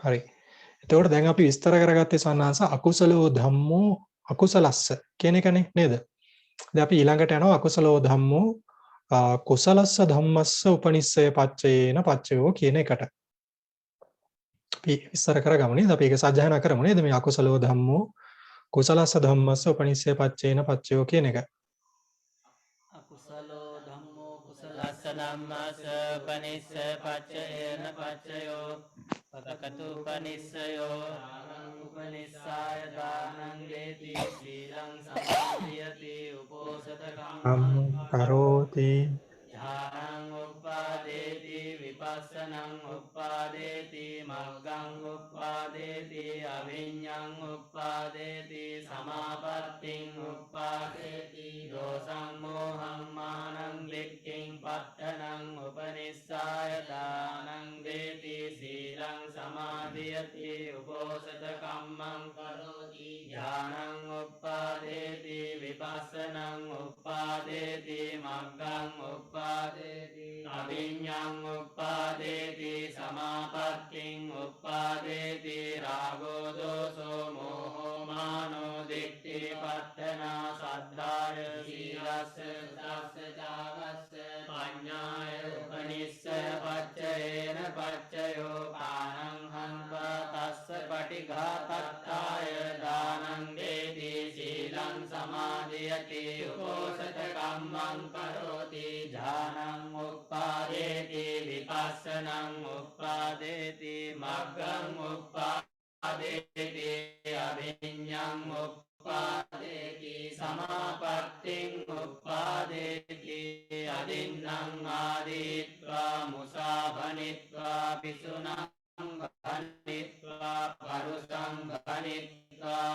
හරි. එතකොට දැන් අපි විස්තර කරගත්තේ සන්නාංශ අකුසලෝ ධම්මෝ අකුසලස්ස කියන එකනේ නේද? දැන් අපි ඊළඟට යනවා අකුසලෝ ධම්මෝ කුසලස්ස ධම්මස්ස උපනිස්සය පච්චයේන පච්චයෝ කියන එකට. අපි විස්තර කරගමු නේද? අපි ඒක සජ්ජායනා කරමු නේද? මේ අකුසලෝ ධම්මෝ කුසලස්ස ධම්මස්ස උපනිස්සය පච්චයේන පච්චයෝ කියන එක. අකුසලෝ ධම්මෝ කුසලස්ස ධම්මස්ස උපනිස්ස පච්චයේන පච්චයෝ පතකතු උපනිස්සයෝ දානං උපනිස්සාය දානං දේති සීලං සමාධියති උපෝසත කම්මං කරෝති ධානං උප්පාදේති විපස්සනං උප්පාදේති මග්ගං උප්පාදේති අවිඤ්ඤං උප්පාදේති සමාපත්තිං උප්පාදේති දෝසං මෝහං මානං දික්ඛින් පත්තනං උපනිස්සාය දානං දේති සීලං සමාධියති උපෝසත කම්මං කරෝති ධානං උප්පාදේති විපස්සනං උප්පාදේති මග්ගං උප්පාදේති අවිඤ්ඤං උප්පාදේති සමාපත්තිං උප්පාදේති රාගෝ දෝසෝ මොහෝ මානෝ දිට්ඨි පත්තනා සද්ධාය සීලස්ස දස්ස ජාවස්ස පඤ්ඤාය උපනිස්සය පච්චයේන පච්චයෝ පානං හන්වා තස්ස පටිඝාතත්තාය දානං දේති සීලං සමාධියති උපෝසත කම්මං කරෝති ධානං උප්පාදේති විපස්සනං උප්පාදේති මග්ගං උප්පාදේති අවිඤ්ඤං උප්පාදේති සමාපත්තිං උප්පාදේති අදින්නම් ආදීත්වා මුසාභනිත්වා පිසුනං භනිත්වා පරුසං භනිත්වා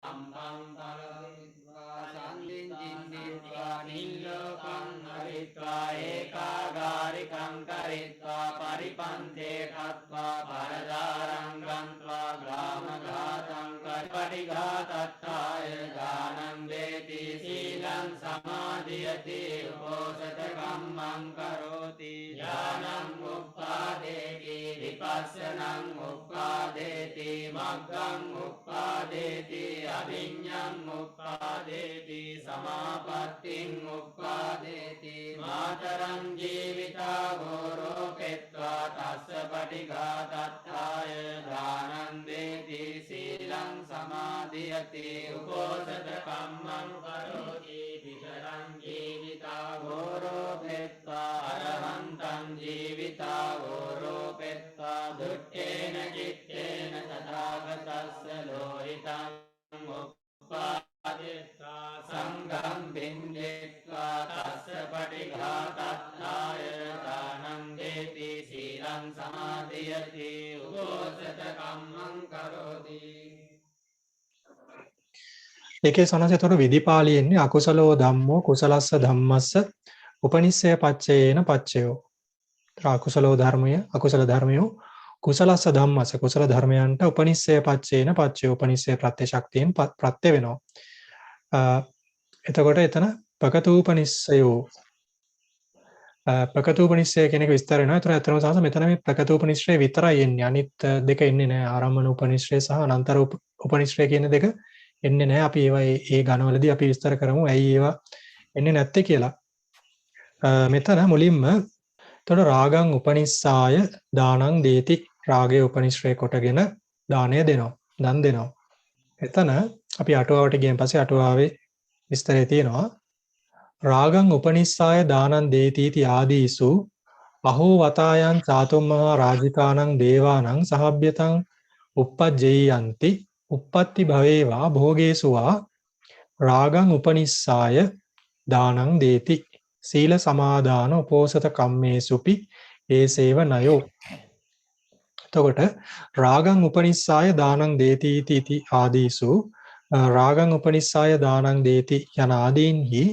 සම්බං බලවිත්වා සම්දින් ජින්දිත්වා නිල්ලෝකං හරිත්වා ඒකාගාරිකං කරිත්වා පරිපන්තේ කତ୍වා පරදාරං ගන්त्वा ග්‍රාමඝාතං පටිඝාතත්තාය දානං දේති සීලං සමාධියති උපෝසත කම්මං කරෝති ඥානං උප්පාදේති විපස්සනං උප්පාදේති මග්ගං උප්පාදේති අවිඤ්ඤං උප්පාදේති සමාපත්තිං උප්පාදේති මාතරං ජීවිතා ගෝරෝපෙත්වා තස්ස පටිඝාතත්තාය දානං දේති සීලං සමාධියති උපෝසත කම්මං කරෝති විතරං ජීවිතා ගෝරෝපෙත්වා අරහන්තං ජීවිතා ගෝරෝපෙත්වා දුක්ඛේන චිත්තේන තථාගතස්ස ලෝහිතං උප්පාදෙත්වා සංඝං බින්දෙත්වා තස්ස පටිඝාතත්තාය දානං දේති සීලං සමාධියති උපෝසත කම්මං කරෝති. ඒකේ සනසතොර විදිපාලියෙන්නේ අකුසලෝ ධම්මෝ කුසලස්ස ධම්මස්ස උපනිස්සය පච්චයේන පච්චයෝ. අකුසලෝ ධර්මය අකුසල ධර්මයෝ කුසලස්ස ධම්මස්ස කුසල ධර්මයන්ට උපනිස්සය පච්චේන පච්චය උපනිස්සය ප්‍රත්‍ය ශක්තියෙන් ප්‍රත්‍ය වෙනවා. එතකොට එතන ප්‍රකතූපනිස්සයෝ ප්‍රකතූපනිස්සය කියන එක විස්තර වෙනවා. ඒතර අතරම සාස මෙතන මේ ප්‍රකතූපනිස්සය විතරයි එන්නේ. අනිත් දෙක එන්නේ නැහැ. ආරම්මන උපනිස්සය සහ අනන්තර උපනිස්සය කියන දෙක එන්නේ නැහැ. අපි ඒවා ඒ ගණවලදී අපි විස්තර කරමු. ඇයි ඒවා එන්නේ නැත්තේ කියලා. මෙතන මුලින්ම එතකොට රාගං උපනිස්සාය දානං දේති රාගය උපනිශ්‍රය කොටගෙන දානය දෙනවා. දන් දෙනවා. එතන අපි අටුවාවට ගියන් පස්සේ අටුවාවේ විස්තරය තියෙනවා. රාගං උපනිස්සාය දානං දේතිති ආදීසු අහෝ වතායන් චාතුම් මහා රාජිකානං දේවානං සහභ්‍යතං uppajjeyyanti uppatti භවේවා භෝගේසුවා රාගං උපනිස්සාය දානං දේති සීල සමාදාන උපෝසත කම්මේසුපි ඒසේව නයෝ. එතකොට රාගං උපනිස්සාය දානං දේති इति ආදීසු රාගං උපනිස්සාය දානං දේති යන ආදීන්හි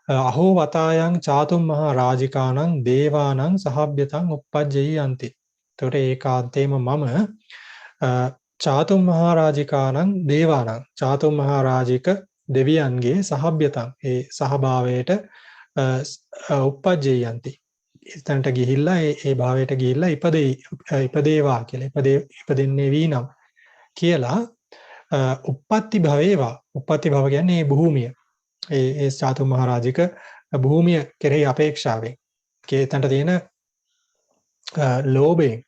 අහෝ වතායන් චාතුම් මහා රාජිකානං දේවානං සහභ්‍යතං uppajjeyyanti. එතකොට ඒකාන්තේම මම චාතුම් මහා රාජිකානං දේවානං චාතුම් මහා රාජික දෙවියන්ගේ සහභ්‍යතං ඒ සහභාවයට uppajjeyyanti එතනට ගිහිල්ලා ඒ භාවයට ගිහිල්ලා ඉපදේවා කියලා ඉපදෙන්නේ වීනම් කියලා උප්පත්ති භවේවා. උප්පත්ති භව කියන්නේ මේ භූමිය. ඒ චාතු මහරජික භූමිය කෙරෙහි අපේක්ෂාවෙන් කේතන්ට තියෙන ලෝභයෙන්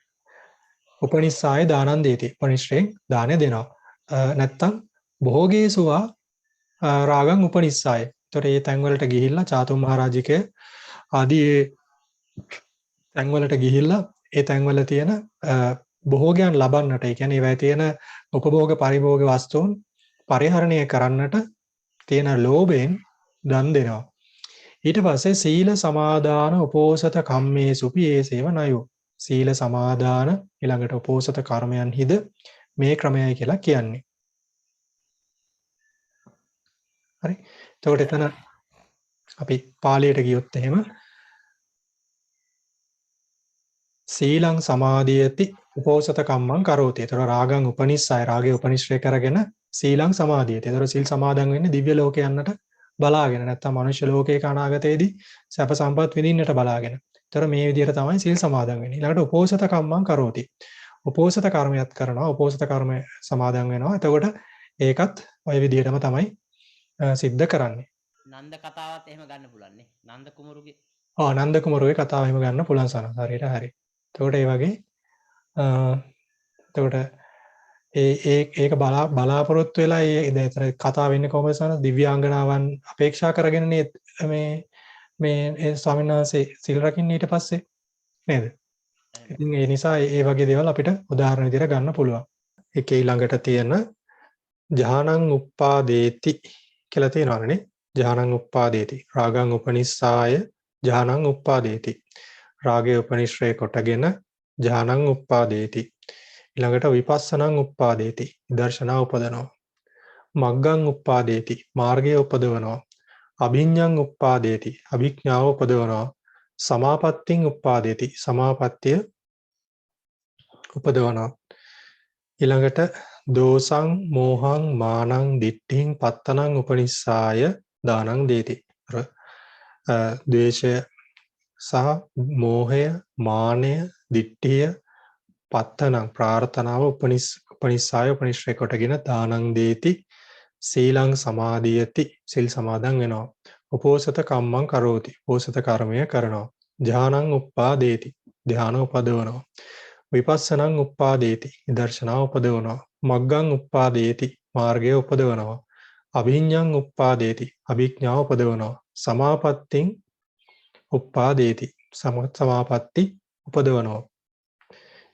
උපනිස්සාය දානං දේති. උපනිශ්‍රයෙන් දානය දෙනවා. නැත්තම් භෝගේසුවා රාගං උපනිස්සාය. ඒතර ඒ තැන්වලට ගිහිල්ලා චාතු මහරජිකය ආදී ඒ තැන්වලට ගිහිල්ලා ඒ තැන්වල තියෙන භෝගයන් ලබන්නට, ඒ කියන්නේ ඒවැය තියෙන උපභෝග පරිභෝග වස්තුන් පරිහරණය කරන්නට තියෙන ලෝභයෙන් දන් දෙනවා. ඊට පස්සේ සීල සමාදාන උපෝසත කම්මේසුපි ඒසේව නයෝ. සීල සමාදාන ඊළඟට උපෝසත කර්මයන් හිද මේ ක්‍රමයයි කියලා කියන්නේ. හරි. එතකොට එතන අපි පාලියට ගියොත් එහෙම සීලං සමාධියති උපෝසත කම්මං කරෝති. ඒතර රාගං උපනිස්සය, රාගය උපනිශ්‍රය කරගෙන සීලං සමාධියති. ඒතර සීල් සමාදන් වෙන්නේ දිව්‍ය ලෝකේ යන්නට බලාගෙන, නැත්නම් මනුෂ්‍ය ලෝකයක අනාගතයේදී සැප සම්පත් විඳින්නට බලාගෙන. ඒතර මේ විදිහට තමයි සීල් සමාදන් වෙන්නේ. ඊළඟට උපෝසත කම්මං කරෝති. උපෝසත කර්මයක් කරනවා, උපෝසත කර්මය සමාදන් වෙනවා. එතකොට ඒකත් ওই විදිහටම තමයි සිද්ධ කරන්නේ. නන්ද කතාවත් එහෙම ගන්න පුළුවන් නේ. නන්ද කුමරුගේ. නන්ද කුමරුගේ කතාව එහෙම ගන්න පුළුවන් සනස. හරියට හරි. එතකොට ඒ වගේ එතකොට ඒක බලාපොරොත්තු වෙලා ඒ කතාව වෙන්නේ කොහොමද සනස? දිව්‍යාංගනාවන් අපේක්ෂා කරගෙන මේ ස්වාමීන් වහන්සේ සිල් රකින්න ඊට පස්සේ නේද? ඉතින් ඒ නිසා ඒ වගේ දේවල් අපිට උදාහරණ විදිහට ගන්න පුළුවන්. ඒකේ ඊළඟට තියෙන ජානං උප්පාදේති කියලා තියෙනවානේ. ජානං උප්පාදේති. රාගං උපනිස්සාය ජානං උප්පාදේති. රාගය උපනිශ්‍රේ කොටගෙන ජානං උප්පාදේති. ඊළඟට විපස්සනං උප්පාදේති. දර්ශනා උපදනවා. මග්ගං උප්පාදේති. මාර්ගය උපදවනවා. අභිඥං උප්පාදේති. අභිඥාව උපදවනවා. සමාපත්තිං උප්පාදේති. සමාපත්තිය උපදවනවා. ඊළඟට දෝසං මෝහං මානං දිට්ඨිං පත්තනං උපනිස්සාය දානං දේති. ද්වේෂය සහ මෝහය, මානය, දිට්ඨිය, පත්තනං ප්‍රාර්ථනාව උපනිස්සාය උපනිශ්‍රේ කොටගෙන දානං දේති. සීලං සමාදියති. සිල් සමාදන් වෙනවා. උපෝසත කම්මං කරෝති. උපෝසත කර්මය කරනවා. ධානං උප්පාදේති. ධාන උපදවනවා. විපස්සනං උප්පාදේති. දර්ශනා උපදවනවා. මග්ගං උප්පාදේති. මාර්ගය උපදවනවා. අභිඥං උප්පාදේති. අභිඥාව උපදවනවා. සමාපත්තිං උප්පාදේති. සමාපatti උපදවනවා.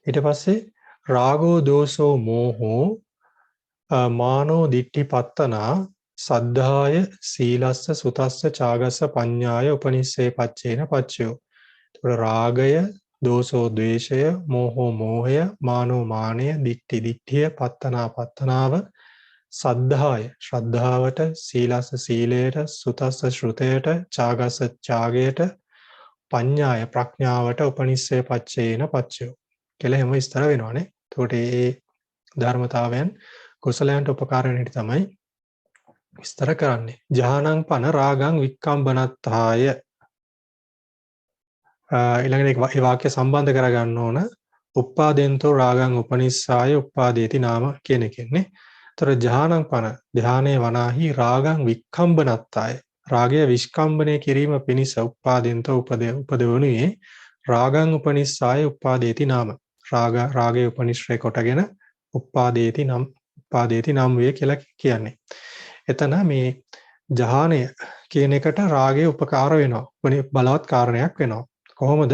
ඊට පස්සේ රාගෝ දෝසෝ මෝහෝ මානෝ දිට්ඨි පත්තනා සද්ධාය සීලස්ස සුතස්ස චාගස්ස පඤ්ඤාය උපනිස්සේ පච්චේන පච්චයෝ. එතකොට රාගය, දෝසෝ ද්වේෂය, මෝහෝ මෝහය, මානෝ මානය, දිට්ඨි දිට්ඨිය, පත්තනා පත්තනාව, සද්ධාය ශ්‍රද්ධාවට, සීලස්ස සීලයට, සුතස්ස ශ්‍රුතයට, චාගස්ස ඡාගයට, පඤ්ඤාය ප්‍රඥාවට උපනිස්සේ පච්චේන පච්චයෝ කියලා හැම විස්තර වෙනවානේ. එතකොට මේ ධර්මතාවයන් කුසලයන්ට උපකාර වෙන හැටි තමයි විස්තර කරන්නේ. ජානං පන රාගං වික්කම්බනත්තාය. ඊළඟට මේ වාක්‍ය සම්බන්ධ කරගන්න ඕන. උප්පාදෙන්තෝ රාගං උපනිස්සාය උප්පාදේති නාම කියන එකනේ. ඒතර ජානං පන ධානයේ වනාහි රාගං වික්කම්බනත්තාය. රාගය විස්කම්බනය කිරීම පිණිස උප්පාදෙන්තෝ උපදවනුයේ රාගං උපනිස්සාය උප්පාදේති නාම. රාගය උපනිශ්‍රේ කොටගෙන උප්පාදේති නම් වේ කියලා කියන්නේ. එතන මේ ජහානය කියන එකට රාගය උපකාර වෙනවා. බලවත් කාරණයක් වෙනවා. කොහොමද?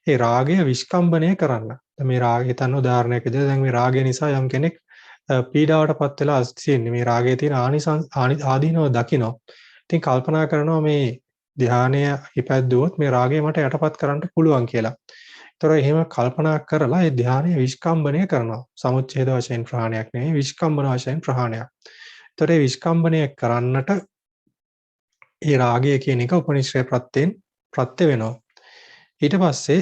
ඒ රාගය විස්කම්බනය කරන්න. මේ රාගය හිතන්න උදාහරණයක් විදිහට දැන් මේ රාගය නිසා යම් කෙනෙක් පීඩාවටපත් වෙලා තියෙන්නේ. මේ රාගයේ තියෙන ආදීනව දකිනවා. ඉතින් කල්පනා කරනවා මේ ධානය ඉපැද්දුවොත් මේ රාගය මට යටපත් කරන්න පුළුවන් කියලා. ඒතර එහෙම කල්පනා කරලා ඒ ධානය විස්කම්බනය කරනවා. සමුච්ඡේද වශයෙන් ප්‍රහාණයක් නෙවෙයි, විස්කම්බන වශයෙන් ප්‍රහාණයක්. ඒතර ඒ විස්කම්බනය කරන්නට ඒ රාගය කියන එක උපනිශ්‍රේ ප්‍රත්‍ය වෙනවා. ඊට පස්සේ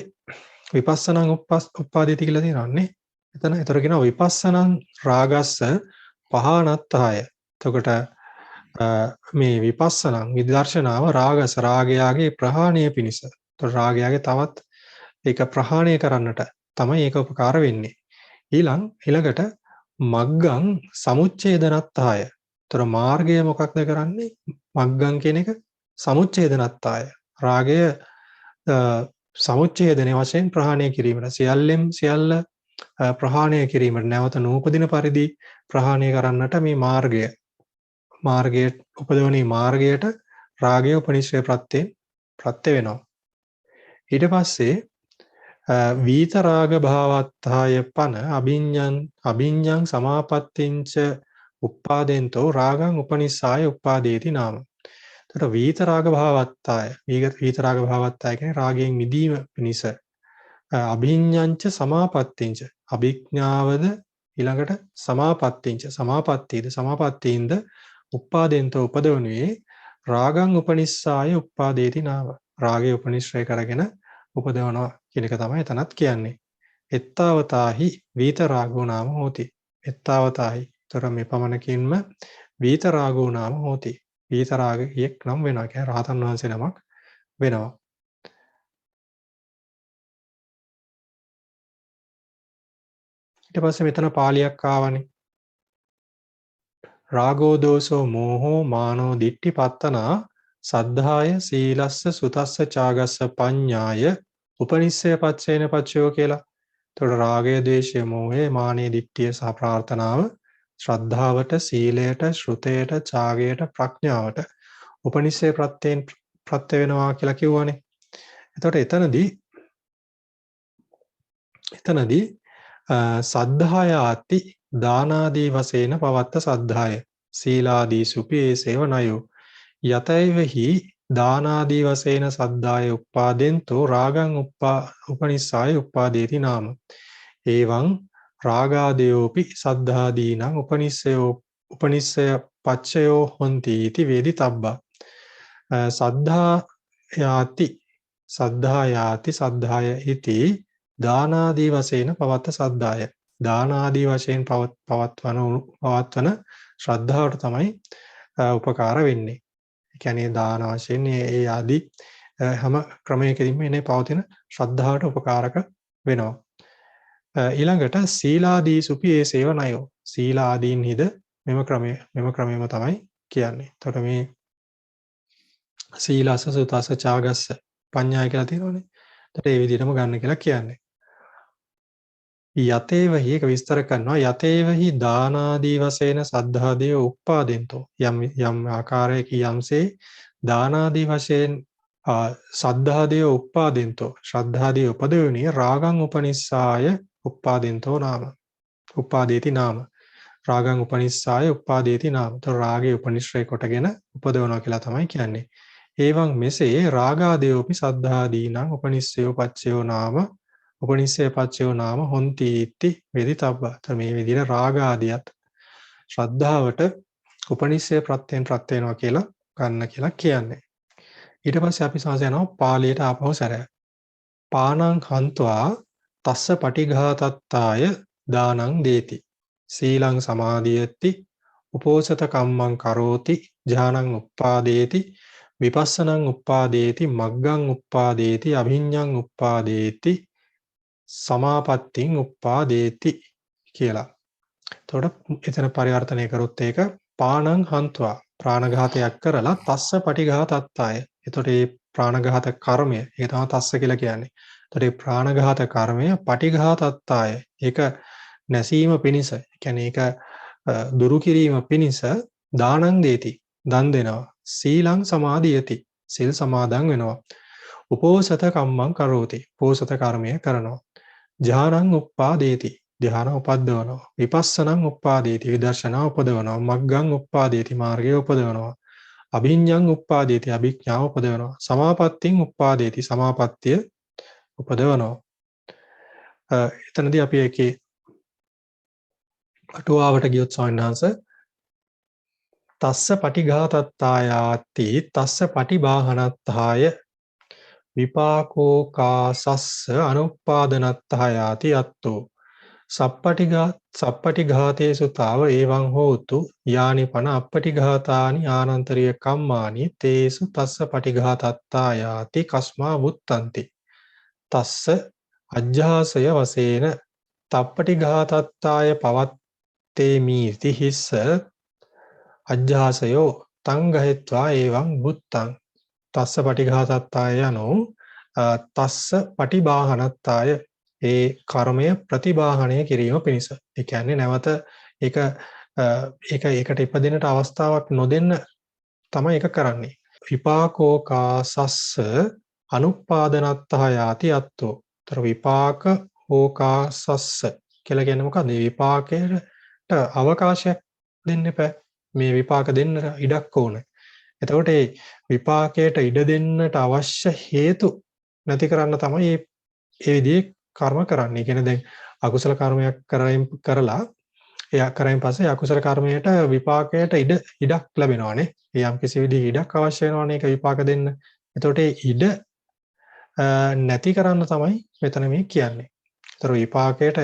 විපස්සනං උප්පාදේති කියලා තියෙනවානේ. ඒතර කියනවා විපස්සනං රාගස්ස පහනත්තාය. එතකොට මේ විපස්සනං විදර්ශනාව රාගස රාගයාගේ ප්‍රහාණය පිණිස. රාගයගේ තවත් ඒක ප්‍රහාණය කරන්නට තමයි ඒක උපකාර වෙන්නේ. ඊළඟට මග්ගං සමුච්ඡේදනත්තාය. ତොර මාර්ගය මොකක්ද කරන්නේ? මග්ගං කියන එක සමුච්ඡේදනත්තාය. රාගය සමුච්ඡේදනයේ වශයෙන් ප්‍රහාණය කිරීමට සියල්ල ප්‍රහාණය කිරීමට නැවත නූපදින පරිදි ප්‍රහාණය කරන්නට මේ මාර්ගයේ උපදවන මාර්ගයට රාගය උපනිශ්‍රේ ප්‍රත්‍ය වෙනවා. ඊට පස්සේ වීත රාග භාවත්තාය පන අභිඤ්ඤං සමාපත්තිංච උප්පාදෙන්තෝ රාගං උපනිස්සාය උප්පාදේති නාම. එතකොට වීත රාග භාවත්තාය කියන්නේ රාගයෙන් මිදීම පිණිස අභිඤ්ඤංච සමාපත්තිංච අභිඥාවද ඊළඟට සමාපත්තීන්ද උප්පාදෙන්තෝ උපදවනුයේ රාගං උපනිස්සාය උප්පාදේති නාම. රාගය උපනිශ්‍රය කරගෙන උපදවනවා කියන එක තමයි එතනත් කියන්නේ. එත්තාවතාහි වීත රාගෝ නාම හෝති. එත්තාවතාහි. ତොර මේ පමණකින්ම වීත රාගෝ නාම හෝති. වීත රාගයක් නම් වෙනවා. කියන්නේ රහතන් වහන්සේ නමක් වෙනවා. ඊට පස්සේ මෙතන පාලියක් ආවනේ. රාගෝ දෝසෝ මෝහෝ මානෝ දිට්ඨි පත්තනා සද්ධාය සීලස්ස සුතස්ස චාගස්ස පඤ්ඤාය උපනිස්සය පච්චේන පච්චයෝ කියලා. එතකොට රාගය, ද්වේෂය, මෝහය, මානය, දිට්ඨිය සහ ප්‍රාර්ථනාව ශ්‍රද්ධාවට, සීලයට, ශ්‍රුතයට, ඡාගයට, ප්‍රඥාවට උපනිස්සය ප්‍රත්‍ය වෙනවා කියලා කිව්වනේ. එතකොට එතනදී සද්ධායාති දානාදී වශයෙන් පවත්ත සද්ධාය සීලාදී සුපේසේව නයෝ යතයිවහි දානාදී වශයෙන් සද්ධාය උප්පාදෙන්තෝ රාගං උපනිස්සාය උප්පාදේති නාම. එවං රාගාදයෝපි සද්ධාදීනං උපනිස්සය පච්චයෝ හොಂತಿ इति වේදිතබ්බා. සද්ධාය ඉති දානාදී වශයෙන් පවත්ත සද්ධාය. දානාදී වශයෙන් පවත්වන ශ්‍රද්ධාවට තමයි උපකාර වෙන්නේ. ඒ කියන්නේ දාන වශයෙන් ඒ ආදී හැම ක්‍රමයකදීම එනේ පවතින ශ්‍රද්ධාවට උපකාරක වෙනවා. ඊළඟට සීලාදී සුපියේසේව නයෝ. සීල ආදීන්හිද මෙම ක්‍රමයම තමයි කියන්නේ. එතකොට මේ සීලස සුතස චාගස්ස පඤ්ඤාය කියලා තියෙනවනේ. එතකොට ඒ විදිහටම ගන්න කියලා කියන්නේ. යතේවහි එක විස්තර කරනවා යතේවහි දානාදී වශයෙන් සද්ධාදී උප්පාදෙන්තෝ යම් ආකාරයක යම්සේ දානාදී වශයෙන් සද්ධාදී උප්පාදෙන්තෝ ශ්‍රද්ධාදී උපදවණිය රාගං උපනිස්සාය උප්පාදෙන්තෝ නාම උප්පාදේති නාම රාගං උපනිස්සාය උප්පාදේති නාම. તો රාගේ උපනිශ්‍රය කොටගෙන උපදවනවා කියලා තමයි කියන්නේ. එවං මෙසේ රාගාදීෝපි සද්ධාදීනං උපනිස්සයෝ පච්චයෝ නාම උපනිස්සය පච්චයෝ නාම හොಂತಿ इति වේදිතබ්බා. මේ විදිහට රාග ආදියත් ශ්‍රද්ධාවට උපනිස්සය ප්‍රත්‍යයෙන් ප්‍රත්‍ය වෙනවා කියලා ගන්න කියලා කියන්නේ. ඊට පස්සේ අපි සංස යනවා පාළියට ආපහු සැරයක්. පානං හන්त्वा තස්ස පටිඝාතත්තාය දානං දේති. සීලං සමාදියති උපෝසත කම්මං කරෝති ඥානං උප්පාදේති විපස්සනං උප්පාදේති මග්ගං උප්පාදේති අභිඤ්ඤං උප්පාදේති සමාපත්තිං උප්පාදේති කියලා. එතකොට එතන පරිවර්තනය කරොත් ඒක පානං හන්त्वा ප්‍රාණඝාතයක් කරලා තස්ස පටිඝාතත්තාය. එතකොට මේ ප්‍රාණඝාත කර්මය ඒක තමයි තස්ස කියලා කියන්නේ. එතකොට මේ ප්‍රාණඝාත කර්මය පටිඝාතත්තාය. ඒක නැසීම පිණිස, කියන්නේ ඒක දුරු කිරීම පිණිස දානං දේති. දන් දෙනවා. සීලං සමාදියති. සිල් සමාදන් වෙනවා. උපෝසත කම්මං කරෝති. උපෝසත කර්මය කරනවා. ඥානං උප්පාදේති. ධ්‍යාන උපද්දවනවා. විපස්සනං උප්පාදේති. විදර්ශනා උපදවනවා. මග්ගං උප්පාදේති. මාර්ගය උපදවනවා. අභිඤ්ඤං උප්පාදේති. අභිඥාව උපදවනවා. සමාපත්තිං උප්පාදේති. සමාපත්තිය උපදවනවා. එතනදී අපි ඒකේ අටුවාවට ගියොත් ස්වාමීන් වහන්සේ තස්ස පටිඝාතත්තායාති තස්ස පටිබාහනත්තාය විපාකෝ කාසස්ස අනුප්පාදනත්තායාති අත්තෝ සප්පටිඝාතේසු තාව එවං හෝතු යානි පන අප්පටිඝාතානි ආනන්තරීය කම්මානි තේසු තස්ස පටිඝාතත්තා යාති කස්මා වුත්තන්ති තස්ස අජ්ජාසය වශයෙන් තප්පටිඝාතත්තාය පවත්තේමීති හිස්ස අජ්ජාසයෝ තං ගහෙත්වා එවං වුත්තං තස්ස පටිඝාතත්තාය යනෝ තස්ස පටිබාහනත්තාය ඒ කර්මය ප්‍රතිබාහනය කිරීම පිණිස. ඒ කියන්නේ නැවත ඒක ඒකට ඉපදෙන්නට අවස්ථාවක් නොදෙන්න තමයි ඒක කරන්නේ. විපාකෝකාසස්ස අනුපාදනත්තහ යාති අත්තෝ. ତර විපාක ඕකාසස්ස කියලා කියන්නේ මොකද්ද? මේ විපාකයට අවකාශයක් දෙන්න එපා. මේ විපාක දෙන්න ඉඩක් ඕනේ. එතකොට මේ විපාකයට ඉඩ දෙන්නට අවශ්‍ය හේතු නැති කරන්න තමයි මේ විදිහේ කර්ම කරන්නේ. කියන්නේ දැන් අකුසල කර්මයක් කරලා එයා කරයින් පස්සේ අකුසල කර්මයට විපාකයට ඉඩක් ලැබෙනවානේ. යම් කිසි විදිහේ ඉඩක් අවශ්‍ය වෙනවානේ ඒක විපාක දෙන්න. එතකොට ඒ ඉඩ නැති කරන්න තමයි මෙතන මේ කියන්නේ. ඒතර විපාකයට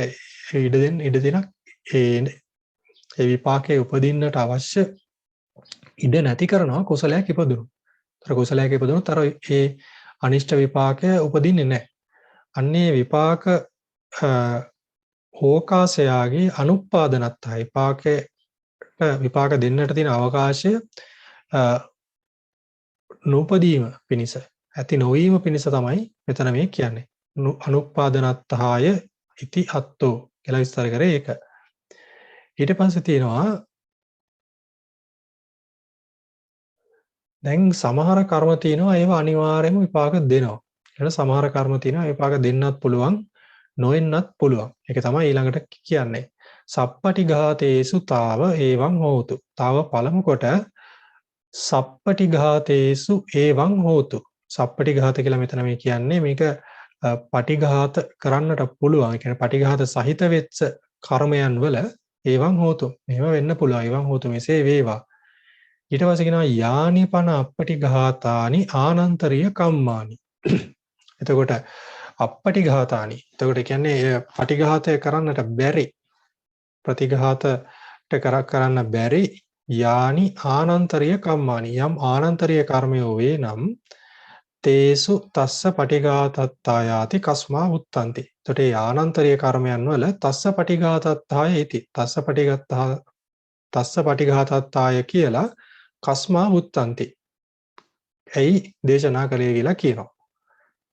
ඉඩ දෙනක් ඒ විපාකයේ උපදින්නට අවශ්‍ය ඉඩ නැති කරනවා කුසලයක් ඉපදුණු. ඒතර කුසලයක් ඉපදුණොත් අර ඒ අනිෂ්ට විපාකය උපදින්නේ නැහැ. අන්නේ විපාක ඕකාසයාගේ අනුපාදනත්තයි විපාක දෙන්නට තියෙන අවකාශය නූපදීම පිණිස ඇති නොවීම පිණිස තමයි මෙතන මේ කියන්නේ. අනුපාදනත්තහාය ඉති අත්තෝ කියලා විස්තර කරේ ඒක. ඊට පස්සේ තියෙනවා දැන් සමහර කර්ම තියෙනවා ඒවා අනිවාර්යයෙන්ම විපාක දෙනවා. ඊට සමහර කර්ම තියෙනවා විපාක දෙන්නත් පුළුවන් නොවෙන්නත් පුළුවන්. ඒක තමයි ඊළඟට කියන්නේ. සප්පටිඝාතේසු තාව එවං හෝතු. තාව පළමු කොට සප්පටිඝාතේසු එවං හෝතු. සප්පටිඝාත කියලා මෙතන මේ කියන්නේ මේක පටිඝාත කරන්නට පුළුවන්. ඒ කියන්නේ පටිඝාත සහිත වෙච්ච කර්මයන් වල එවං හෝතු. මෙහෙම වෙන්න පුළුවන්. එවං හෝතු මෙසේ වේවා. ඊට පස්සේ කියනවා යානි පන අප්පටිඝාතානි ආනන්තරීය කම්මානි. එතකොට අප්පටිඝාතානි. එතකොට කියන්නේ පටිඝාතය කරන්නට බැරි ප්‍රතිඝාතට කරන්න බැරි යානි ආනන්තරීය කම්මානි. යම් ආනන්තරීය කර්මයෝ වේ නම් තේසු තස්ස පටිඝාතත්තායාති කස්මා උත්තන්ති. එතකොට මේ ආනන්තරීය කර්මයන් වල තස්ස පටිඝාතත්තාය ඉති. තස්ස පටිඝාතත්තාය කියලා කස්මා උත්තන්ති. ඇයි දේශනා කළේ කියලා කියනවා.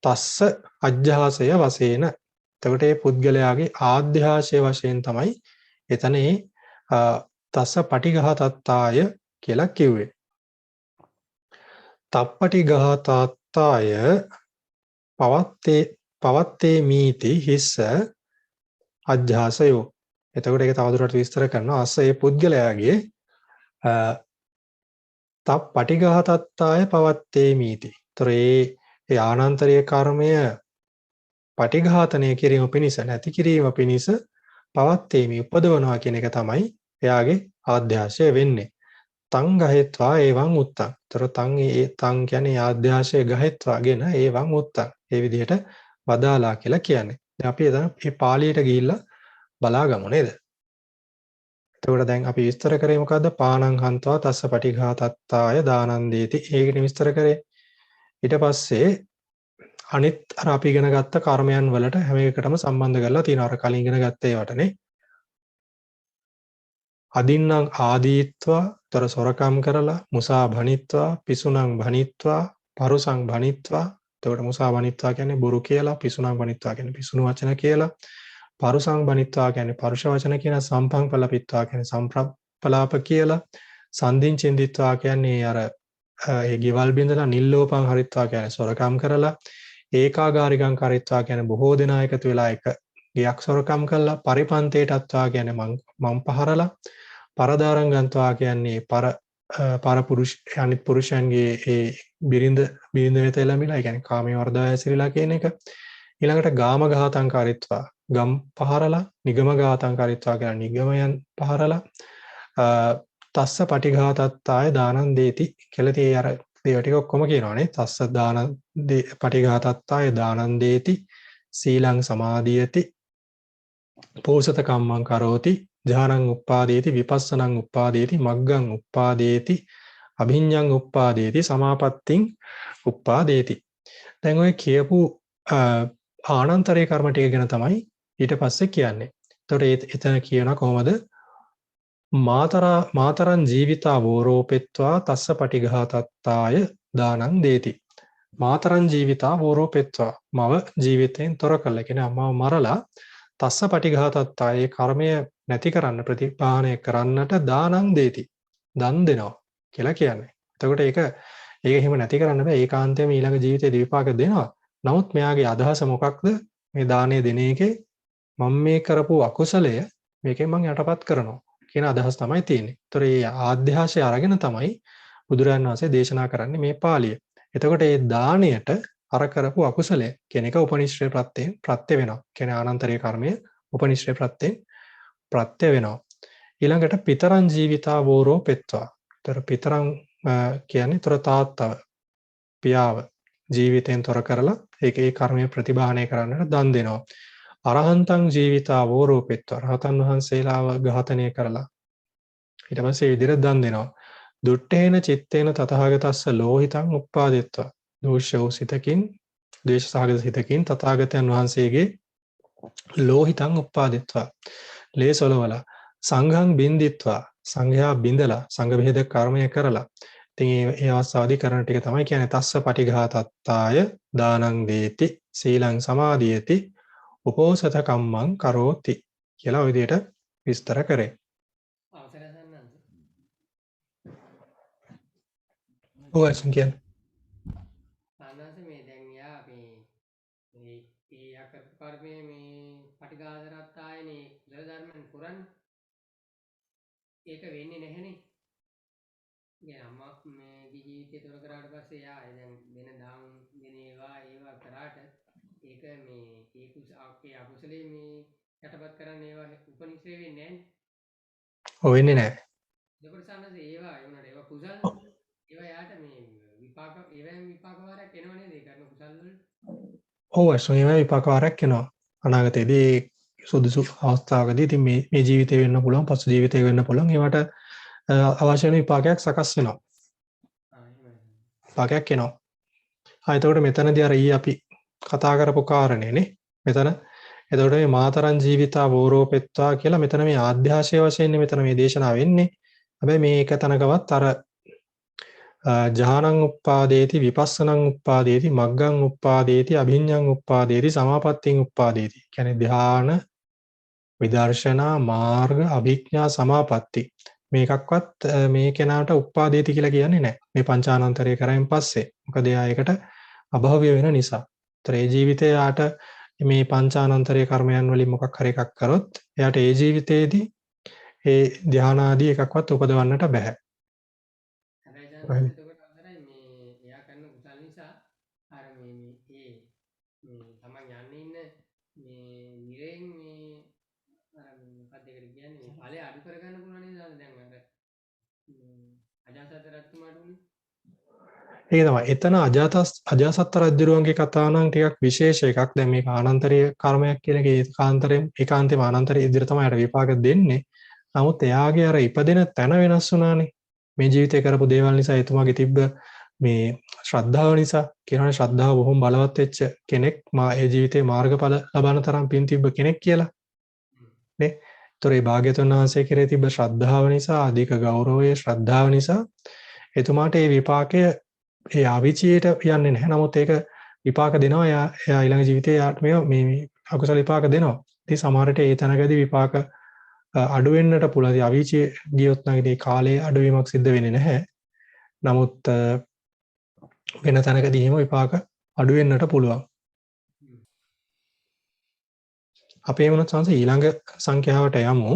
තස්ස අජ්ජාසය වශයෙන්. එතකොට මේ පුද්ගලයාගේ ආධ්‍යාශය වශයෙන් තමයි එතන තස්ස පටිඝාතත්තාය කියලා කිව්වේ. තප්පටිඝාතත්තාය පවත්තේ මීති හිස්ස අජ්ජාසයෝ. එතකොට ඒක තවදුරටත් විස්තර කරනවා. අස්ස ඒ පුද්ගලයාගේ පටිඝාතත්තාය පවත්තේ මීති. ඒතර ඒ ආනන්තරීය කර්මය පටිඝාතනය කිරීම පිණිස නැති කිරීම පිණිස පවත්තේමි උපදවනවා කියන එක තමයි එයාගේ ආධ්‍යාශය වෙන්නේ. තං ගහෙත්වා එවං උත්තං. ඒතර තං කියන්නේ ආධ්‍යාශය ගහෙත්වාගෙන එවං උත්තං. ඒ විදිහට වදාලා කියලා කියන්නේ. දැන් අපි එතන මේ පාළියට ගිහිල්ලා බලාගමු නේද? එතකොට දැන් අපි විස්තර කරේ මොකද්ද? පානං හන්තවා තස්ස පටිඝාතත්තාය දානං දීති. ඒකනේ විස්තර කරේ. ඊට පස්සේ අනිත් අර අපි ඉගෙන ගත්ත කර්මයන් වලට හැම එකටම සම්බන්ධ කරලා තියෙනවා. අර කලින් ඉගෙන ගත්ත ඒවටනේ. අදින්නම් ආදීත්වා, තොර සොරකම් කරලා, මුසා භනිත්වා, පිසුණං භනිත්වා, පරුසං භනිත්වා. එතකොට මුසා භනිත්වා කියන්නේ බොරු කියලා, පිසුණං භනිත්වා කියන්නේ පිසුණු වචන කියලා. පරුසං භනිත්වා කියන්නේ පරුෂ වචන කියන, සම්පං පලපිත්වා කියන්නේ සම්ප්‍රප්පලාප කියලා. සන්ධින් චින්දිත්වා කියන්නේ අර ඒ ගෙවල් බින්දලා නිල්ලෝපං හරිත්වා කියන්නේ සොරකම් කරලා. ඒකාගාරිකං කරිත්වා කියන්නේ බොහෝ දෙනා එකතු වෙලා එක ගයක් සොරකම් කළා. පරිපන්තේටත්වා කියන්නේ මම් පහරලා. පරදාරං ගන්නවා කියන්නේ පර පුරුෂ අනිත් පුරුෂයන්ගේ ඒ බිරිඳ වෙත එළඹිලා, ඒ කියන්නේ කාමයේ වර්ධව ඇසිරලා කියන එක. ඊළඟට ගාම ඝාතං කාරිත්වා ගම් පහරලා. නිගම ඝාතං කාරිත්වා කියන්නේ නිගමයන් පහරලා. තස්ස පටිඝාතත්තාය දානං දේති කියලා tie අර ඒවා ටික ඔක්කොම කියනවානේ. තස්ස දාන පටිඝාතත්තාය දානං දේති සීලං සමාදියති පෝසත කම්මං කරෝති ධානං උප්පාදේති විපස්සනං උප්පාදේති මග්ගං උප්පාදේති අභිඤ්ඤං උප්පාදේති සමාපත්තිං උප්පාදේති. දැන් ඔය කියපු ආනන්තරේ කර්ම ටික ගැන තමයි ඊට පස්සේ කියන්නේ. එතකොට එතන කියනවා කොහොමද මාතරං ජීවිතා වෝරෝපෙත්වා තස්ස පටිඝාතත්තාය දානං දේති. මාතරං ජීවිතා වෝරෝපෙත්වා මව ජීවිතයෙන් තොර කළ කියන්නේ අම්මව මරලා තස්ස පටිඝාතත්තාය ඒ කර්මය නැති කරන්න ප්‍රතිපාණය කරන්නට දානං දේති. දන් දෙනවා කියලා කියන්නේ. එතකොට ඒක එහෙම නැති කරන්න බෑ. ඒකාන්තයෙන්ම ඊළඟ ජීවිතේ විපාක දෙනවා. නමුත් මෙයාගේ අදහස මොකක්ද? මේ දානය දෙන එකේ මම මේ කරපු අකුසලය මේකෙන් මම යටපත් කරනවා කියන අදහස් තමයි තියෙන්නේ. ඒතර මේ ආධ්‍යාශය අරගෙන තමයි බුදුරජාණන් වහන්සේ දේශනා කරන්නේ මේ පාළිය. එතකොට මේ දාණයට අර කරපු අකුසලය කියන එක උපනිශ්‍රේ ප්‍රත්‍යයෙන් ප්‍රත්‍ය වෙනවා. කියන්නේ ආනන්තරයේ කර්මය උපනිශ්‍රේ ප්‍රත්‍යයෙන් ප්‍රත්‍ය වෙනවා. ඊළඟට පිතරං ජීවිතා වෝරෝ පෙත්වා. ඒතර පිතරං කියන්නේ තොර තාත්තව පියාව ජීවිතයෙන් තොර කරලා ඒකේ කර්මය ප්‍රතිබාහනය කරන්නට දන් දෙනවා. අරහන්තං ජීවිතා වෝරෝපෙත්වා රහතන් වහන්සේලාව ඝාතනය කරලා ඊට පස්සේ ඒ විදිහට දන් දෙනවා. දුට්ඨේන චිත්තේන තථාගතස්ස ලෝහිතං උප්පාදෙත්වා දෝෂෝ සිතකින් ද්වේෂසහගත සිතකින් තථාගතයන් වහන්සේගේ ලෝහිතං උප්පාදෙත්වා ලේසොලවලා සංඝං බින්දිත්වා සංඝයා බින්දලා සංඝ බෙහෙද කර්මය කරලා ඉතින් ඒ අවස්ථාවේදී කරන ටික තමයි කියන්නේ තස්ස පටිඝාතත්තාය දානං දේති සීලං සමාදියති උපෝසත කම්මං කරෝති කියලා ඔය විදිහට විස්තර කරේ. අවසරයි සන්නන්ත. ඔය සංකේත සන්නන්ත මේ දැන් යා මේ ඒ යකරපු කර්මයේ මේ පටිඝාතරත් ආයනේ කුසල ධර්මයන් පුරන්නේ. ඒක වෙන්නේ නැහැනේ. ඉතින් අම්මා මේ ජීවිතේ තොර කරාට පස්සේ යා දැන් වෙන දාම් වෙන ඒවා කරාට ඒක මේ ඒ අකුසලේ මේ යටපත් කරන්න ඒවා උපනිශ්‍රේ වෙන්නේ නැහැ. ඔය වෙන්නේ නැහැ. ඒකට සන්නස ඒවා වුණාට ඒවා කුසල ඒවා යාට මේ විපාක ඒවෙන් විපාක වාරයක් එනව නේද ඒ කරන කුසල වල? ඔව් ඒවා විපාක වාරයක් එනවා. අනාගතයේදී සුදුසු අවස්ථාවකදී ඉතින් මේ ජීවිතේ වෙන්න පුළුවන් පසු ජීවිතේ වෙන්න පුළුවන් ඒවට අවශ්‍ය වෙන විපාකයක් සකස් වෙනවා. විපාකයක් එනවා. එතකොට මෙතනදී අර ඊ අපි කතා කරපු කාරණේනේ. මෙතන එතකොට මේ මාතරං ජීවිතා වෝරෝපෙත්වා කියලා මෙතන මේ ආධ්‍යාශය වශයෙන් මෙතන මේ දේශනාව වෙන්නේ. හැබැයි මේ එක තැනකවත් අර ජානං උප්පාදේති විපස්සනං උප්පාදේති මග්ගං උප්පාදේති අභිඤ්ඤං උප්පාදේති සමාපත්තිං උප්පාදේති. කියන්නේ ධ්‍යාන විදර්ශනා මාර්ග අභිඥා සමාපatti මේකක්වත් මේ කෙනාට උප්පාදේති කියලා කියන්නේ නැහැ. මේ පංචානන්තරය කරයින් පස්සේ. මොකද එයා ඒකට අභව්‍ය වෙන නිසා. ඒතර ඒ ජීවිතේ යාට මේ පංචානන්තරයේ කර්මයන් වලින් මොකක් හරි එකක් කරොත් එයාට ඒ ජීවිතේදී ඒ ධානාදී එකක්වත් උපදවන්නට බෑ. හැබැයි එතකොට අවසරයි මේ එයා කරන කුසල නිසා අර මේ තමන් යන්නේ ඉන්න මේ නිරෙන් මේ අර මොකක්ද ඒකට කියන්නේ ඵලය අඩු කරගන්න පුළුවන් නේද දැන් අර අජාසත් රජතුමාට උනේ. ඒක තමයි. එතන අජාසත් රජුරුවන්ගේ කතාව නම් ටිකක් විශේෂ එකක්. දැන් මේක ආනන්තරීය කර්මයක් කියන එක ඒකාන්තයෙන්ම ආනන්තරීය ඉදිරිය තමයි අර විපාක දෙන්නේ. නමුත් එයාගේ අර ඉපදෙන තැන වෙනස් වුණානේ. මේ ජීවිතේ කරපු දේවල් නිසා එතුමාගේ තිබ්බ මේ ශ්‍රද්ධාව නිසා කියනවනේ ශ්‍රද්ධාව බොහොම බලවත් වෙච්ච කෙනෙක් ඒ ජීවිතේ මාර්ගඵල ලබන තරම් පින් තිබ්බ කෙනෙක් කියලා. නේ? ඒතොර ඒ භාග්‍යතුන් වහන්සේ කෙරේ තිබ්බ ශ්‍රද්ධාව නිසා අධික ගෞරවයේ ශ්‍රද්ධාව නිසා එතුමාට ඒ විපාකය ඒ අවීචියට යන්නේ නැහැ. නමුත් ඒක විපාක දෙනවා. එයා ඊළඟ ජීවිතේ යාට මේ අකුසල විපාක දෙනවා. ඉතින් සමහර විට ඒ තැනකදී විපාක අඩු වෙන්නට පුළුවන්. අවීචිය ගියොත් නම් ඒ කාලේ අඩුවීමක් සිද්ධ වෙන්නේ නැහැ. නමුත් වෙන තැනකදී එහෙම විපාක අඩු වෙන්නට පුළුවන්. අපේ වුණත් සංස ඊළඟ සංඛ්‍යාවට යමු.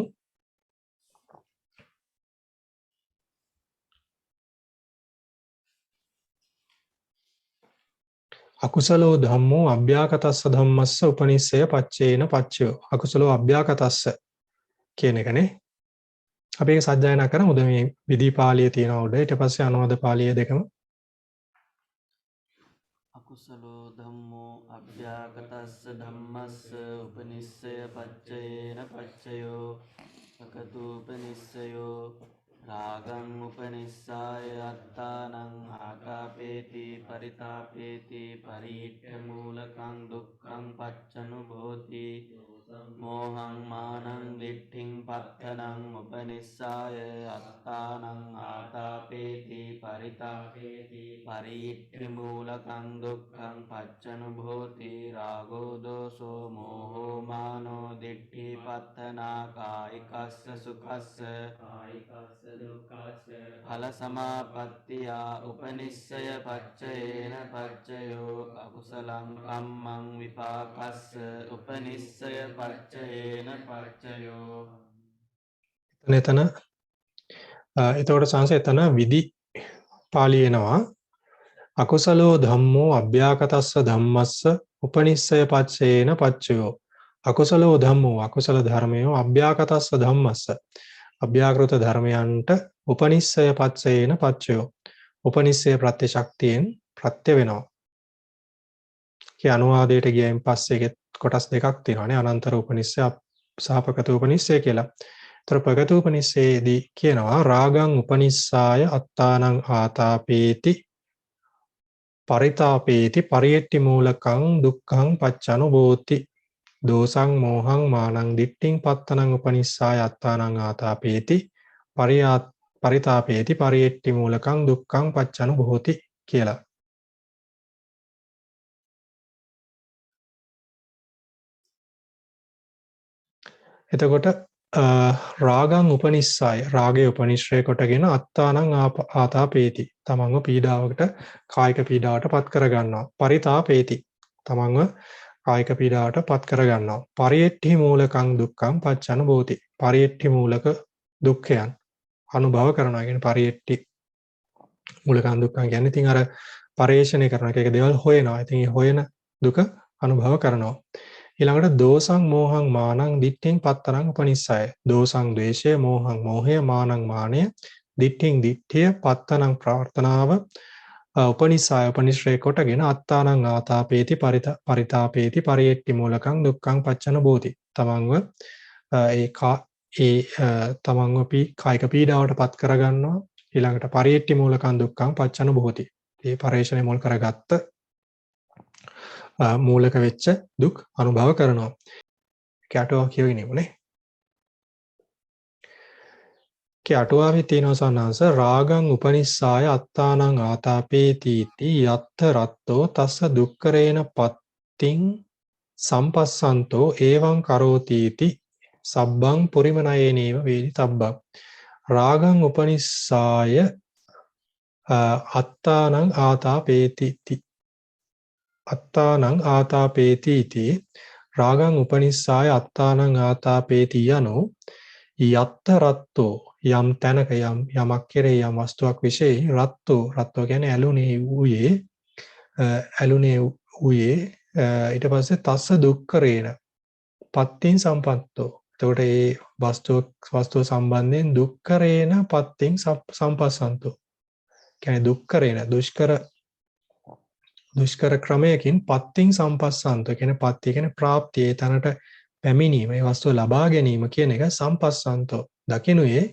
අකුසලෝ ධම්මෝ අභ්‍යාකතස්ස ධම්මස්ස උපනිස්සය පච්චේන පච්චයෝ. අකුසලෝ අභ්‍යාකතස්ස කියන එකනේ. අපි ඒක සජ්ජායනා කරමු. දැන් මේ විධි පාළියේ තියෙනවා උඩ. ඊට පස්සේ අනුවාද පාළියේ දෙකම. අකුසලෝ ධම්මෝ අභ්‍යාකතස්ස අභ්‍යාකතස්ස ධම්මස්ස උපනිස්සය පච්චයේන පච්චයෝ අකතූපනිස්සයෝ රාගං උපනිස්සාය අත්තානං ආකාපේති පරිතාපේති පරිහිට්ඨ මූලකං දුක්ඛං පච්චනුභෝති මෝහං මානං දිට්ඨිං පත්තනං උපනිස්සාය අත්තානං ආතාපේති පරිතාපේති පරිහිට්ඨ මූලකං දුක්ඛං පච්චනුභෝති රාගෝ දෝසෝ මෝහෝ මානෝ දිට්ඨි පත්තනා කායිකස්ස සුඛස්ස ඵල සමාපත්තියා උපනිස්සය පච්චයේන පච්චයෝ අකුසලං කම්මං විපාකස්ස උපනිස්සය පච්චයේන පච්චයෝ. එතන එතකොට සංස එතන විදි පාළි එනවා අකුසලෝ ධම්මෝ අභ්‍යාකතස්ස ධම්මස්ස උපනිස්සය පච්චයේන පච්චයෝ. අකුසලෝ ධම්මෝ අකුසල ධර්මයෝ අභ්‍යාකතස්ස ධම්මස්ස අභ්‍යාකෘත ධර්මයන්ට උපනිස්සය පච්චයේන පච්චයෝ. උපනිස්සය ප්‍රත්‍ය ශක්තියෙන් ප්‍රත්‍ය වෙනවා. කිය අනුවාදයට ගියයින් පස්සේ කොටස් දෙකක් තියෙනවානේ අනන්තර උපනිස්සය සහ ප්‍රගත උපනිස්සය කියලා. ඒතර ප්‍රගත උපනිස්සයේදී කියනවා රාගං උපනිස්සාය අත්තානං ආතාපේති පරිතාපේති පරියට්ටි මූලකං දුක්ඛං පච්චනුභෝති දෝසං මෝහං මානං දිට්ඨිං පත්තනං උපනිස්සාය අත්තානං ආතාපේති පරිතාපේති පරියට්ටි මූලකං දුක්ඛං පච්චනුභෝති කියලා. එතකොට රාගං උපනිස්සාය රාගය උපනිශ්‍රය කොටගෙන අත්තානං ආතාපේති තමන්ව පීඩාවකට කායික පීඩාවට පත් කරගන්නවා. පරිතාපේති තමන්ව කායික පීඩාවට පත් කරගන්නවා. පරියට්ටි මූලකං දුක්ඛං පච්චනුභෝති පරියට්ටි මූලක දුක්ඛයන් අනුභව කරනවා. කියන්නේ පරියට්ටි මූලකං දුක්ඛං කියන්නේ ඉතින් අර පරිේශණය කරන එක දේවල් හොයනවා. ඉතින් මේ හොයන දුක අනුභව කරනවා. ඊළඟට දෝසං මෝහං මානං දිට්ඨිං පත්තනං උපනිස්සය. දෝසං ද්වේෂය, මෝහං මෝහය, මානං මානය, දිට්ඨිං දිට්ඨිය, පත්තනං ප්‍රාර්ථනාව උපනිස්සය උපනිශ්‍රේ කොටගෙන අත්තානං ආතාපේති පරිතාපේති පරියට්ටි මූලකං දුක්ඛං පච්චනුභෝති. තමන්ව තමන්ව කායික පීඩාවට පත් කරගන්නවා. ඊළඟට පරියට්ටි මූලකං දුක්ඛං පච්චනුභෝති. මේ පරිේශණය මුල් කරගත්ත මූලක වෙච්ච දුක් අනුභව කරනවා. කැටුවා කියවෙන්නේ කැටුවාවේ තියෙනවා සන්නාංශ රාගං උපනිස්සාය අත්තානං ආතාපේති इति යත්ත රත්තෝ තස්ස දුක්කරේන පත්තිං සම්පස්සන්තෝ එවං කරෝති इति සබ්බං පුරිමනයේනේව වේදි තබ්බං. රාගං උපනිස්සාය අත්තානං ආතාපේති इति අත්තානං ආතාපේති इति රාගං උපනිස්සාය අත්තානං ආතාපේති යනෝ යත්ත රත්තෝ යම් තැනක යමක් කෙරේ යම් වස්තුවක් විශේෂ රත්තෝ කියන්නේ ඇලුනේ ඌයේ ඊට පස්සේ තස්ස දුක්කරේන පත්තින් සම්පත්තෝ. එතකොට මේ වස්තුව සම්බන්ධයෙන් දුක්කරේන පත්තින් සම්පස්සන්තෝ කියන්නේ දුක්කරේන දුෂ්කර ක්‍රමයකින් පත්තිං සම්පස්සන්තෝ කියන පත්තිය කියන්නේ ප්‍රාප්තිය තැනට පැමිණීම ඒ වස්තුව ලබා ගැනීම කියන එක සම්පස්සන්තෝ දකිනුයේ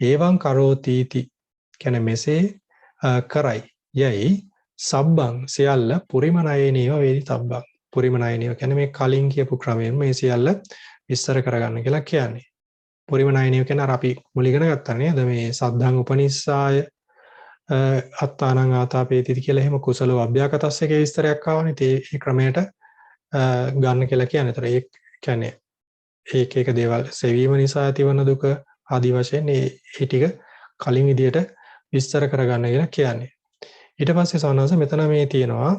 ඒවං කරෝතිති කියන්නේ මෙසේ කරයි යයි සබ්බං සියල්ල පුරිමනයේනේව වේදි තබ්බං. පුරිමනයේනේව කියන්නේ මේ කලින් කියපු ක්‍රමයෙන් මේ සියල්ල විස්තර කරගන්න කියලා කියන්නේ. පුරිමනයේනේව කියන්නේ අර අපි මුලින් ඉගෙන ගත්තා නේද මේ සද්ධාං උපනිස්සාය අත්තානං ආතාපේති කියලා එහෙම කුසලෝ අභ්‍යාකතස්ස එකේ විස්තරයක් ආවනේ. ඒ ක්‍රමයට ගන්න කියලා කියන්නේ. ඒතර ඒ කියන්නේ ඒක දේවල් සෙවීම නිසා ඇතිවන දුක ආදී වශයෙන් මේ ටික කලින් විදියට විස්තර කරගන්න කියලා කියන්නේ. ඊට පස්සේ සවනස මෙතන මේ තියෙනවා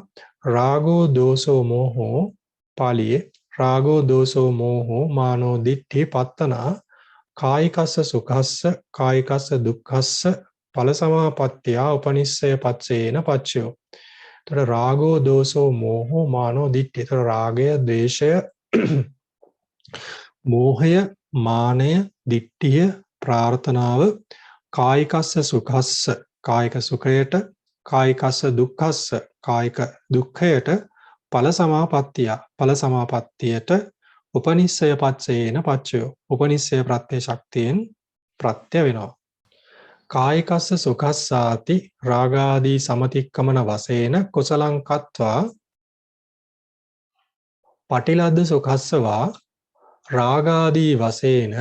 රාගෝ දෝසෝ මෝහෝ පාළියේ රාගෝ දෝසෝ මෝහෝ මානෝ දිට්ඨි පත්තනා කායිකස්ස සුඛස්ස කායිකස්ස දුක්ඛස්ස ඵල සමාපත්තිය උපනිස්සය පච්චේන පච්චයෝ. එතකොට රාගෝ දෝසෝ මෝහෝ මානෝ දිට්ඨි. එතකොට රාගය, ද්වේෂය, මෝහය, මානය, දිට්ඨිය, ප්‍රාර්ථනාව කායිකස්ස සුඛස්ස කායික සුඛයට, කායිකස්ස දුක්ඛස්ස කායික දුක්ඛයට, ඵල සමාපත්තියට උපනිස්සය පච්චයේන පච්චයෝ. උපනිස්සය ප්‍රත්‍ය ශක්තියෙන් ප්‍රත්‍ය වෙනවා. කායිකස්ස සුඛස්සාති රාගාදී සමතික්කමන වශයෙන් කුසලං කତ୍වා පටිලද්ද සුඛස්සවා රාගාදී වශයෙන්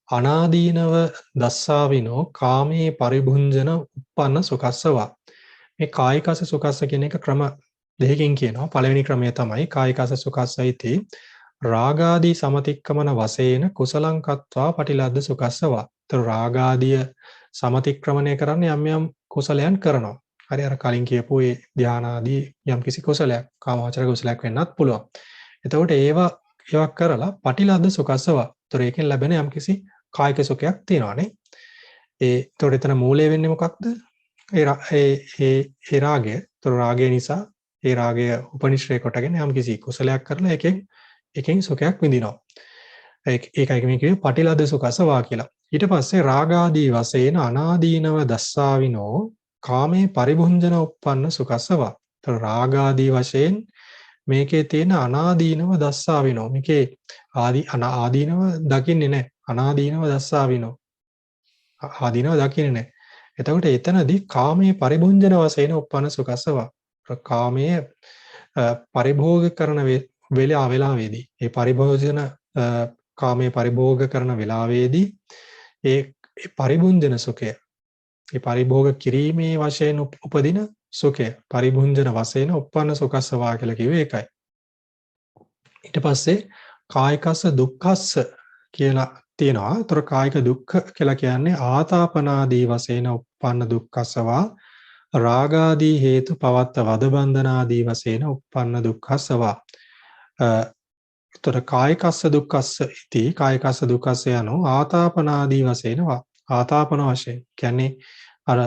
අනාදීනව දස්සාවිනෝ කාමේ පරිභුංජන උප්පන්න සුඛස්සවා. මේ කායිකස්ස සුඛස්ස කියන එක ක්‍රම දෙකකින් කියනවා. පළවෙනි ක්‍රමය තමයි කායිකස්ස සුඛස්සයිති රාගාදී සමතික්කමන වශයෙන් කුසලං කତ୍වා පටිලද්ද සුඛස්සවා. ඒතර රාගාදිය සමතික්‍රමණය කරන්න යම් යම් කුසලයන් කරනවා. හරි අර කලින් කියපු ඒ ධානාදී යම් කිසි කුසලයක් කාමාවචර කුසලයක් වෙන්නත් පුළුවන්. එතකොට ඒවා කරලා පටිලද්ද සුඛස්සවා. ඒතර ඒකෙන් ලැබෙන යම් කිසි කායික සුඛයක් තියෙනවානේ. ඒතකොට එතන මූලය වෙන්නේ මොකක්ද? ඒ රාගය. ඒතර රාගය නිසා ඒ රාගය උපනිශ්‍රේ කොටගෙන යම් කිසි කුසලයක් කරලා එකෙන් සුඛයක් විඳිනවා. ඒකයි මේ කිව්වේ පටිලද්ද සුඛස්සවා කියලා. ඊට පස්සේ රාගාදී වශයෙන් අනාදීනව දස්සාවිනෝ කාමේ පරිභුංජන උප්පන්න සුඛස්සවා. ඒතර රාගාදී වශයෙන් මේකේ තියෙන අනාදීනව දස්සාවිනෝ. මේකේ ආදීනව දකින්නේ නැහැ. අනාදීනව දස්සාවිනෝ. ආදීනව දකින්නේ නැහැ. එතකොට එතනදී කාමයේ පරිභුංජන වශයෙන් උප්පන්න සුඛස්සවා. කාමයේ පරිභෝග කරන වෙලාවේදී ඒ පරිභෝජන කාමයේ පරිභෝග කරන වෙලාවේදී ඒ පරිභුංජන සුඛය ඒ පරිභෝග කිරීමේ වශයෙන් උපදින සුඛය පරිභුංජන වශයෙන් උප්පන්න සුඛස්සවා කියලා කිව්වේ ඒකයි. ඊට පස්සේ කායිකස්ස දුක්ඛස්ස කියලා තියෙනවා. ඒතර කායික දුක්ඛ කියලා කියන්නේ ආතාපනාදී වශයෙන් උප්පන්න දුක්ඛස්සවා රාගාදී හේතු පවත්ත වද බන්ධනාදී වශයෙන් උප්පන්න දුක්ඛස්සවා. ඒතර කායිකස්ස දුක්ඛස්ස ඉති කායිකස්ස දුක්ඛස්ස යනෝ ආතාපනාදී වශයෙන් ආතාපන වශයෙන් කියන්නේ අර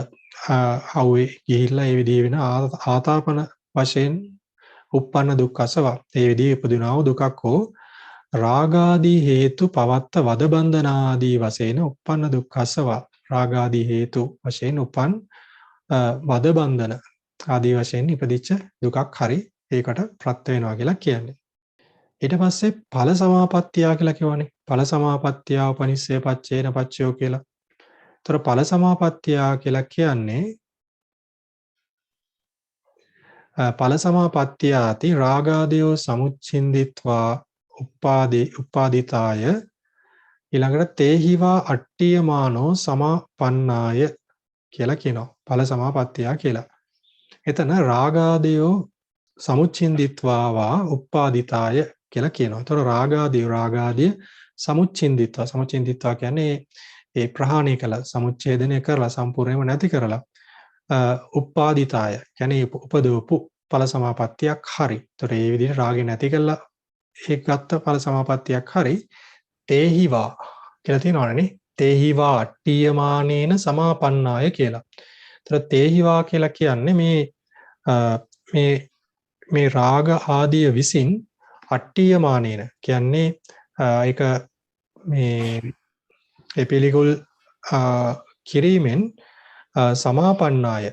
අවුවේ ගිහිල්ලා ඒ විදිහේ වෙන ආතාපන වශයෙන් උප්පන්න දුක්ඛස්සවා. ඒ විදිහේ උපදිනා වූ දුකක් හෝ රාගාදී හේතු පවත්ත වද බන්ධනාදී වශයෙන් උප්පන්න දුක්ඛස්සවා. රාගාදී හේතු වශයෙන් උපන් වද බන්ධන ආදී වශයෙන් ඉපදිච්ච දුකක් හරි ඒකට ප්‍රත්‍ය වෙනවා කියලා කියන්නේ. ඊට පස්සේ ඵල සමාපත්තිය කියලා කියවනේ. ඵල සමාපත්තිය උපනිස්සය පච්චේන පච්චයෝ කියලා. ඒතර ඵල සමාපත්තිය කියලා කියන්නේ ඵල සමාපත්තියාති රාගාදීෝ සමුච්ඡින්දිත්වා උපාදිතාය ඊළඟට තේහිවා අට්ඨියමානෝ සමාපන්නාය කියලා කියනවා. ඵල සමාපත්තිය කියලා. එතන රාගාදීෝ සමුච්ඡින්දිත්වා වා උපාදිතාය කියලා කියනවා. ඒතර රාගාදී සමුච්ඡින්දිත්වා කියන්නේ ඒ ප්‍රහාණය කළා සමුච්ඡේදනය කරලා සම්පූර්ණයෙන්ම නැති කරලා උපාදිතාය කියන්නේ උපදවපු ඵල සමාපත්තියක් හරි. ඒතර මේ විදිහට රාගය නැති කළා ඒ ගත්ත ඵල සමාපත්තියක් හරි තේහිවා කියලා තියෙනවනේ. තේහිවා අට්ඨියමානේන සමාපන්නාය කියලා. ඒතර තේහිවා කියලා කියන්නේ මේ රාග ආදිය විසින් අට්ඨියමානේන කියන්නේ ඒක මේ පිළිකුල් කිරීමෙන් සමාපන්නාය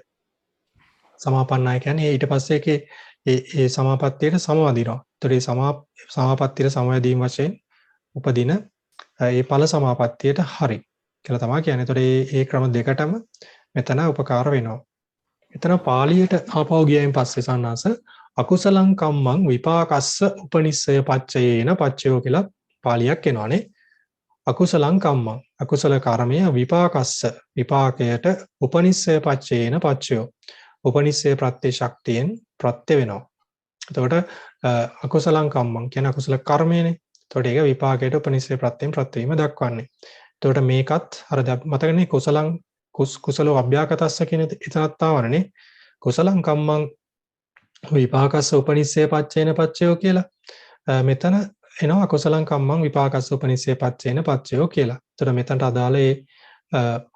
කියන්නේ ඊට පස්සේ ඒකේ ඒ සමාපත්තියට සමවදිනවා. ඒතර ඒ සමාපත්තියට සමවැදීම වශයෙන් උපදින ඒ ඵල සමාපත්තියට හරි කියලා තමයි කියන්නේ. ඒතර ඒ ක්‍රම දෙකටම මෙතන උපකාර වෙනවා. එතන පාළියට ආපහු ගියයින් පස්සේ සන්නාස අකුසලං කම්මං විපාකස්ස උපනිස්සය පච්චයේන පච්චයෝ කියලා පාළියක් එනවානේ. අකුසලං කම්මං අකුසල කර්මය විපාකස්ස විපාකයට උපනිස්සය පච්චයේන පච්චයෝ උපනිස්සය ප්‍රත්‍ය ශක්තියෙන් ප්‍රත්‍ය වෙනවා. එතකොට අකුසලං කම්මං කියන අකුසල කර්මයනේ. එතකොට ඒක විපාකයට උපනිස්සය ප්‍රත්‍යයෙන් ප්‍රත්‍ය වීම දක්වන්නේ. එතකොට මේකත් අර මතකනේ කුසලෝ අභ්‍යාකතස්ස කියන එතනත් ආවරනේ. කුසලං කම්මං විපාකස්ස උපනිස්සය පච්චේන පච්චයෝ කියලා. මෙතන එනවා අකුසලං කම්මං විපාකස්ස උපනිස්සය පච්චේන පච්චයෝ කියලා. එතකොට මෙතනට අදාළ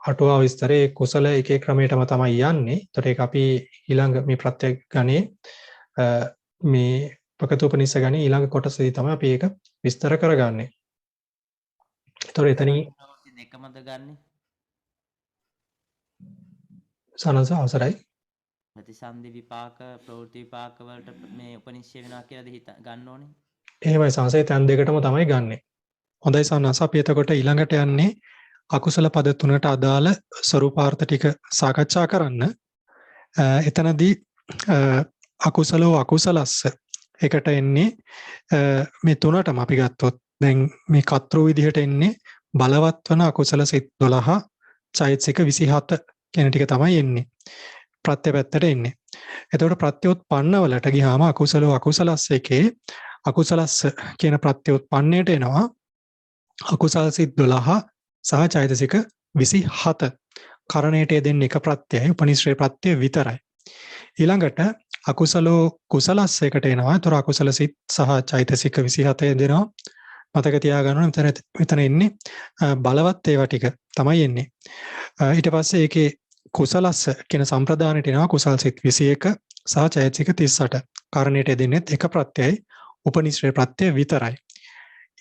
අටුවා විස්තරේ කුසල එකේ ක්‍රමයටම තමයි යන්නේ. එතකොට ඒක අපි ඊළඟ මේ ප්‍රත්‍ය ගණේ මේ පකතෝපනිස්ස ගණේ ඊළඟ කොටසදී තමයි අපි ඒක විස්තර කරගන්නේ. එතකොට එතනින් දෙකමද ගන්නෙ? සනස අවසරයි. ප්‍රතිසන්දි විපාක ප්‍රවෘත්ති විපාක වලට මේ උපනිශ්‍රේ වෙනවා කියලාද ගන්න ඕනේ. එහෙමයි සංසය තැන් දෙකටම තමයි ගන්නෙ. හොඳයි සන්නස අපි එතකොට ඊළඟට යන්නේ අකුසල පද තුනට අදාළ ස්වරූපාර්ථ ටික සාකච්ඡා කරන්න. එතනදී අකුසලෝ අකුසලස්ස එකට එන්නේ මේ තුනටම අපි ගත්තොත් දැන් මේ කතෘ විදිහට එන්නේ බලවත් වන අකුසල සිත් 12 චෛතසික 27 කියන ටික තමයි එන්නේ. ප්‍රත්‍ය පැත්තට එන්නේ. එතකොට ප්‍රත්‍යෝත්පන්න වලට ගියාම අකුසලෝ අකුසලස්ස එකේ අකුසලස්ස කියන ප්‍රත්‍යෝත්පන්නයට එනවා අකුසල් සිත් 12 සහ චෛතසික 27. කරණයට දෙන්නේ එක ප්‍රත්‍යයයි උපනිශ්‍රේ ප්‍රත්‍ය විතරයි. ඊළඟට අකුසලෝ කුසලස්ස එකට එනවා. ඒතර අකුසල සිත් සහ චෛතසික 27 දෙනවා. මතක තියාගන්න ඕනේ මෙතන එන්නේ බලවත් ඒවා ටික තමයි එන්නේ. ඊට පස්සේ ඒකේ කුසලස්ස කියන සම්ප්‍රදානයට එනවා කුසල් සිත් 21 සහ චෛතසික 38. කරණයට දෙන්නේ එක ප්‍රත්‍යයයි උපනිශ්‍රේ ප්‍රත්‍ය විතරයි.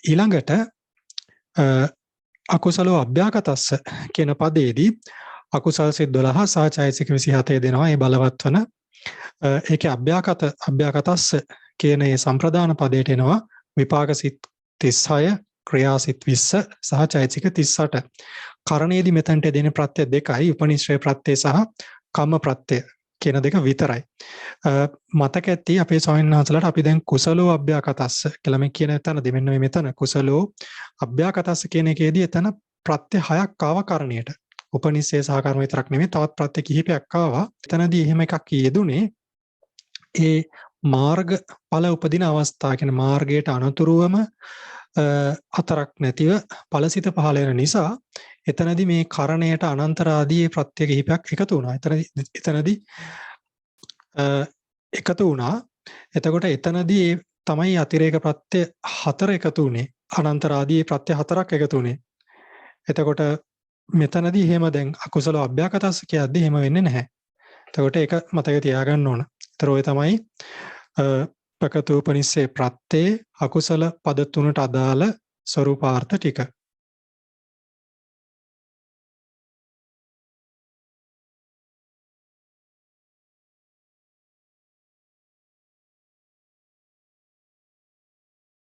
ඊළඟට අකුසලෝ අභ්‍යාකතස්ස කියන පදයේදී අකුසල් සිත් 12 සහ චෛතසික 27 දෙනවා. ඒ බලවත් වන ඒකේ අභ්‍යාකතස්ස කියන ඒ සම්ප්‍රදාන පදයට එනවා විපාක සිත් 36 ක්‍රියා සිත් 20 සහ චෛතසික 38. කරණයේදී මෙතනට දෙන ප්‍රත්‍ය දෙකයි උපනිශ්‍රේ ප්‍රත්‍ය සහ කම්ම ප්‍රත්‍ය කියන දෙක විතරයි. මතක ඇති අපේ ස්වාමීන් වහන්සේලාට අපි දැන් කුසලෝ අභ්‍යාකතස්ස කියලා මේ කියන තැනදී මෙන්න මෙතන කුසලෝ අභ්‍යාකතස්ස කියන එකේදී එතන ප්‍රත්‍ය 6ක් ආව කරණයට. උපනිශ්‍රේ සහ කර්ම විතරක් නෙමෙයි තවත් ප්‍රත්‍ය කිහිපයක් ආවා. එතනදී එහෙම එකක් යෙදුනේ ඒ මාර්ග ඵල උපදින අවස්ථා කියන මාර්ගයට අනතුරුවම අතරක් නැතිව ඵලසිත පහළ වෙන නිසා එතනදී මේ කරණයට අනන්තරාදී ප්‍රත්‍ය කිහිපයක් එකතු වුණා. එතනදී එකතු වුණා. එතකොට එතනදී තමයි අතිරේක ප්‍රත්‍ය 4 එකතු වුණේ. අනන්තරාදී ප්‍රත්‍ය 4ක් එකතු වුණේ. එතකොට මෙතනදී එහෙම දැන් අකුසල අභ්‍යාකතස්ස කියද්දී එහෙම වෙන්නේ නැහැ. එතකොට ඒක මතක තියාගන්න ඕන. ඒතර ඔය තමයි ප්‍රකතෝපනිස්සේ ප්‍රත්‍යේ අකුසල පද තුනට අදාළ ස්වරූපාර්ථ ටික.